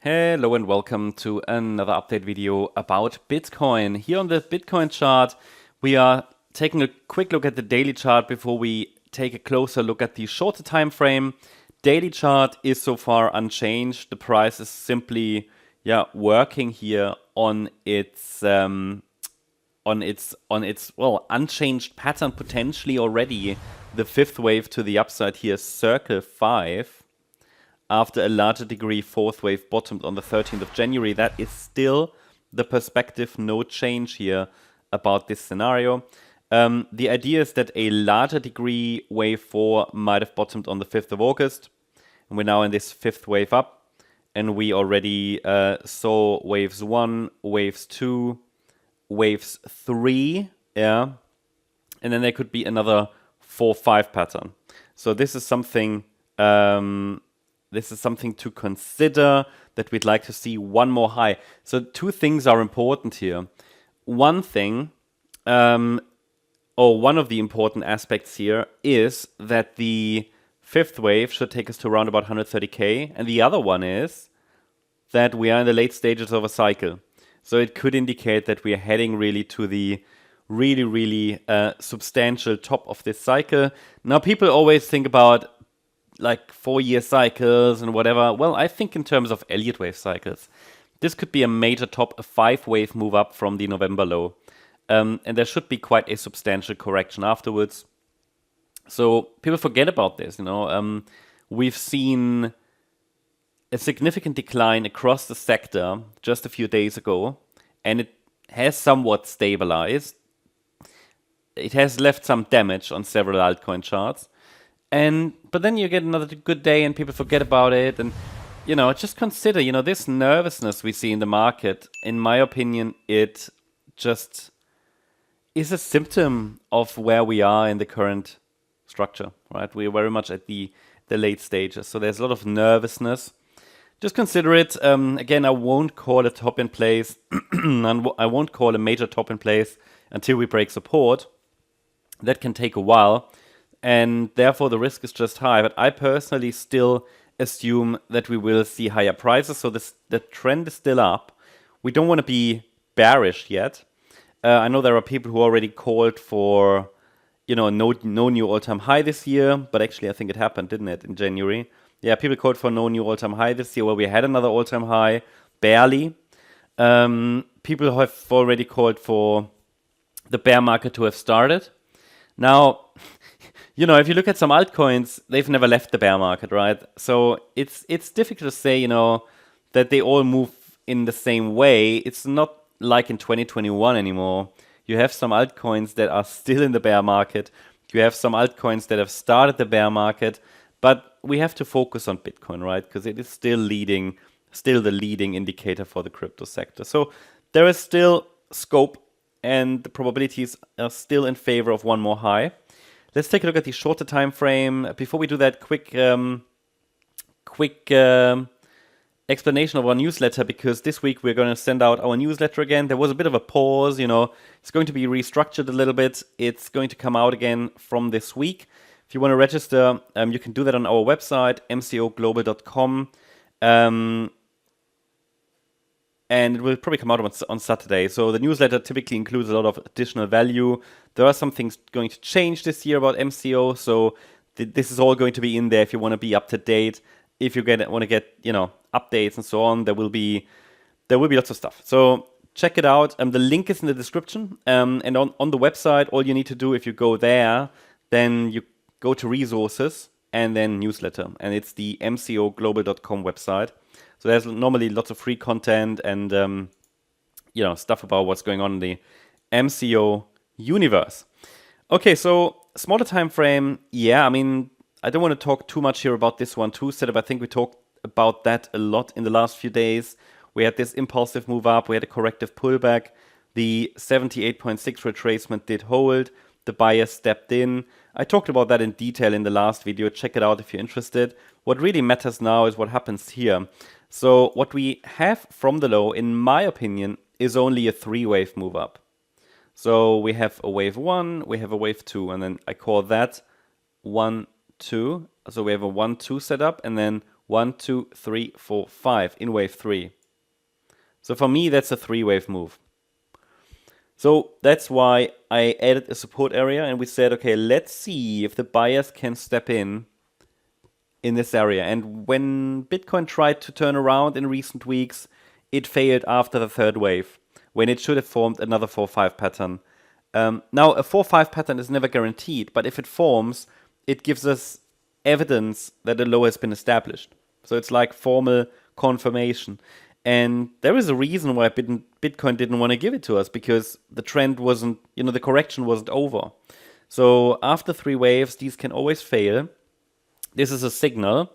Hello and welcome to another update video about Bitcoin. Here on the Bitcoin chart, we are taking a quick look at the daily chart before we take a closer look at the shorter time frame. Daily chart is so far unchanged. The price is simply working here on its unchanged pattern, potentially already the fifth wave to the upside here, circle 5. After a larger degree, fourth wave bottomed on the 13th of January. That is still the perspective, no change here about this scenario. The idea is that a larger degree wave 4 might have bottomed on the 5th of August. And we're now in this fifth wave up. And we already saw waves 1, waves 2, waves 3. Yeah. And then there could be another 4-5 pattern. So this is something... This is something to consider, that we'd like to see one more high. So two things are important here. One thing, one of the important aspects here is that the fifth wave should take us to around about 130K. And the other one is that we are in the late stages of a cycle. So it could indicate that we are heading really to the really substantial top of this cycle. Now, people always think about like 4-year cycles and whatever. Well, I think in terms of Elliott Wave cycles, this could be a major top, a 5-wave move up from the November low. And there should be quite a substantial correction afterwards. So people forget about this, We've seen a significant decline across the sector just a few days ago, and it has somewhat stabilized. It has left some damage on several altcoin charts. But then you get another good day and people forget about it. And, just consider, this nervousness we see in the market, in my opinion, it just is a symptom of where we are in the current structure, right? We are very much at the late stages. So there's a lot of nervousness. Just consider it. Again, I won't call a top in place. I won't call a major top in place until we break support. That can take a while. And therefore, the risk is just high. But I personally still assume that we will see higher prices. So the trend is still up. We don't want to be bearish yet. I know there are people who already called for, no new all-time high this year. But actually, I think it happened, didn't it, in January? Yeah, people called for no new all-time high this year. Well, we had another all-time high, barely. People have already called for the bear market to have started. Now... if you look at some altcoins, they've never left the bear market, right? So it's difficult to say, that they all move in the same way. It's not like in 2021 anymore. You have some altcoins that are still in the bear market. You have some altcoins that have started the bear market. But we have to focus on Bitcoin, right? Because it is still the leading indicator for the crypto sector. So there is still scope, and the probabilities are still in favor of one more high. Let's take a look at the shorter time frame. Before we do that, quick explanation of our newsletter, because this week we're going to send out our newsletter again. There was a bit of a pause, It's going to be restructured a little bit. It's going to come out again from this week. If you want to register, you can do that on our website, mcoglobal.com. And it will probably come out on Saturday. So the newsletter typically includes a lot of additional value. There are some things going to change this year about MCO. So this is all going to be in there if you want to be up to date. If you want to get updates and so on, there will be lots of stuff. So check it out. The link is in the description. And on the website, all you need to do, if you go there, then you go to resources and then newsletter. And it's the MCOglobal.com website. So there's normally lots of free content and, stuff about what's going on in the MCO universe. Okay, so smaller time frame. Yeah, I don't want to talk too much here about this 1-2 setup. I think we talked about that a lot in the last few days. We had this impulsive move up. We had a corrective pullback. The 78.6 retracement did hold. The buyer stepped in. I talked about that in detail in the last video. Check it out if you're interested. What really matters now is what happens here. So what we have from the low, in my opinion, is only a 3-wave move up. So we have a wave 1, we have a wave 2, and then I call that 1, 2. So we have a 1, 2 setup, and then 1, 2, 3, 4, 5 in wave 3. So for me, that's a 3-wave move. So that's why I added a support area and we said, okay, let's see if the buyers can step in this area. And when Bitcoin tried to turn around in recent weeks, it failed after the 3rd wave, when it should have formed another 4-5 pattern. Now, a 4-5 pattern is never guaranteed, but if it forms, it gives us evidence that a low has been established. So it's like formal confirmation. And there is a reason why Bitcoin didn't want to give it to us, because the trend wasn't, the correction wasn't over. So after 3 waves, these can always fail. This is a signal. A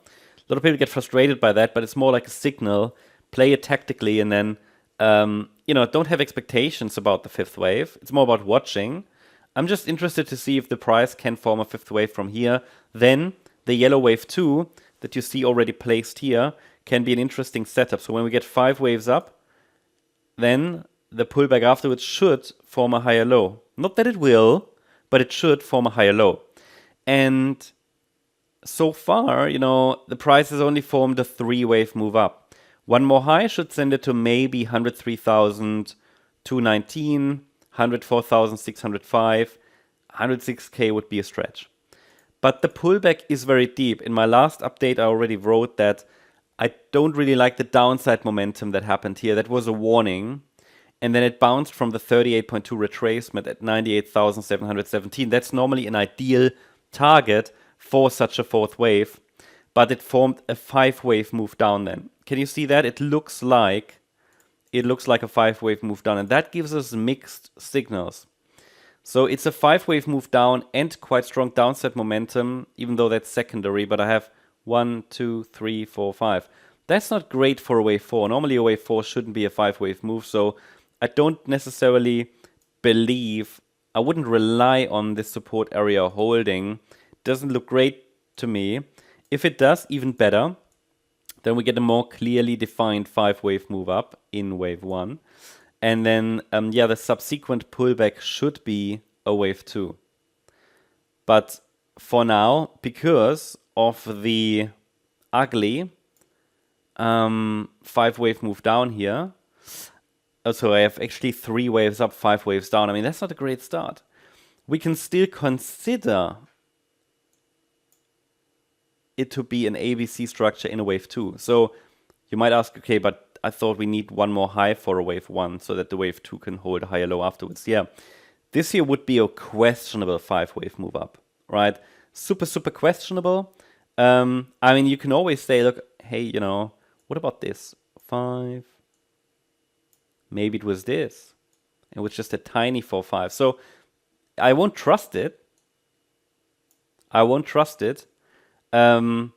lot of people get frustrated by that, but it's more like a signal. Play it tactically and then, don't have expectations about the 5th wave. It's more about watching. I'm just interested to see if the price can form a 5th wave from here. Then the yellow wave 2 that you see already placed here can be an interesting setup. So when we get 5 waves up, then the pullback afterwards should form a higher low. Not that it will, but it should form a higher low. And so far, the price has only formed a 3-wave move up. One more high should send it to maybe 103,219, 104,605, 106K would be a stretch. But the pullback is very deep. In my last update, I already wrote that I don't really like the downside momentum that happened here. That was a warning. And then it bounced from the 38.2 retracement at 98,717. That's normally an ideal target for such a 4th wave. But it formed a 5-wave move down then. Can you see that? It looks like a 5-wave move down. And that gives us mixed signals. So it's a 5-wave move down and quite strong downside momentum, even though that's secondary. But I have 1, 2, 3, 4, 5. That's not great for a wave 4. Normally a wave 4 shouldn't be a 5-wave move. So I don't necessarily believe, I wouldn't rely on this support area holding. It doesn't look great to me. If it does, even better. Then we get a more clearly defined 5-wave move up in wave 1. And then, the subsequent pullback should be a wave 2. But for now, because of the ugly 5-wave move down here, so I have actually 3 waves up, 5 waves down. I mean, that's not a great start. We can still consider it to be an ABC structure in a wave 2. So you might ask, okay, but I thought we need one more high for a wave 1 so that the wave 2 can hold a higher low afterwards. Yeah, this here would be a questionable 5-wave move up, right? Super, super questionable. I mean, you can always say, look, hey, what about this? 5. Maybe it was this. It was just a tiny 4-5. So I won't trust it. Because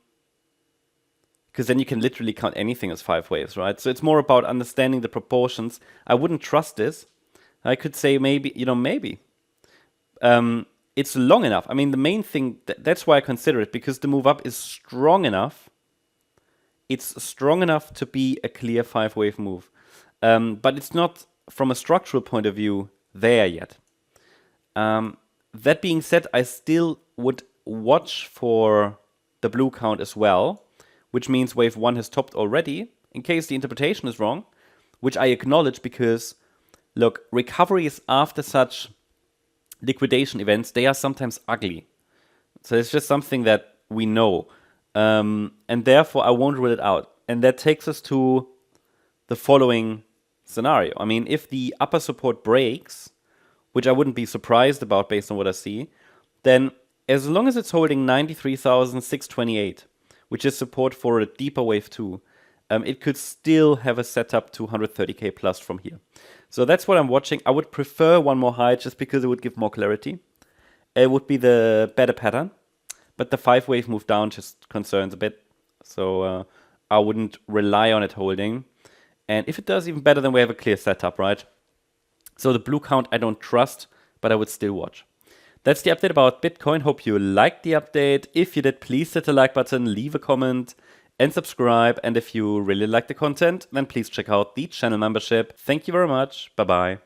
then you can literally count anything as 5 waves, right? So it's more about understanding the proportions. I wouldn't trust this. I could say maybe, maybe. It's long enough. I mean, the main thing, that's why I consider it, because the move up is strong enough. It's strong enough to be a clear 5-wave move. But it's not, from a structural point of view, there yet. That being said, I still would watch for the blue count as well, which means wave 1 has topped already, in case the interpretation is wrong, which I acknowledge because, look, recoveries after such liquidation events, they are sometimes ugly. So it's just something that we know. And therefore, I won't rule it out. And that takes us to the following scenario. I mean, if the upper support breaks, which I wouldn't be surprised about based on what I see, then as long as it's holding 93,628, which is support for a deeper wave 2, it could still have a setup to 130k plus from here. So that's what I'm watching. I would prefer one more high just because it would give more clarity. It would be the better pattern, but the 5-wave move down just concerns a bit. So I wouldn't rely on it holding. And if it does, even better, then we have a clear setup, right? So the blue count I don't trust, but I would still watch. That's the update about Bitcoin. Hope you liked the update. If you did, please hit the like button, leave a comment, and subscribe. And if you really like the content, then please check out the channel membership. Thank you very much. Bye-bye.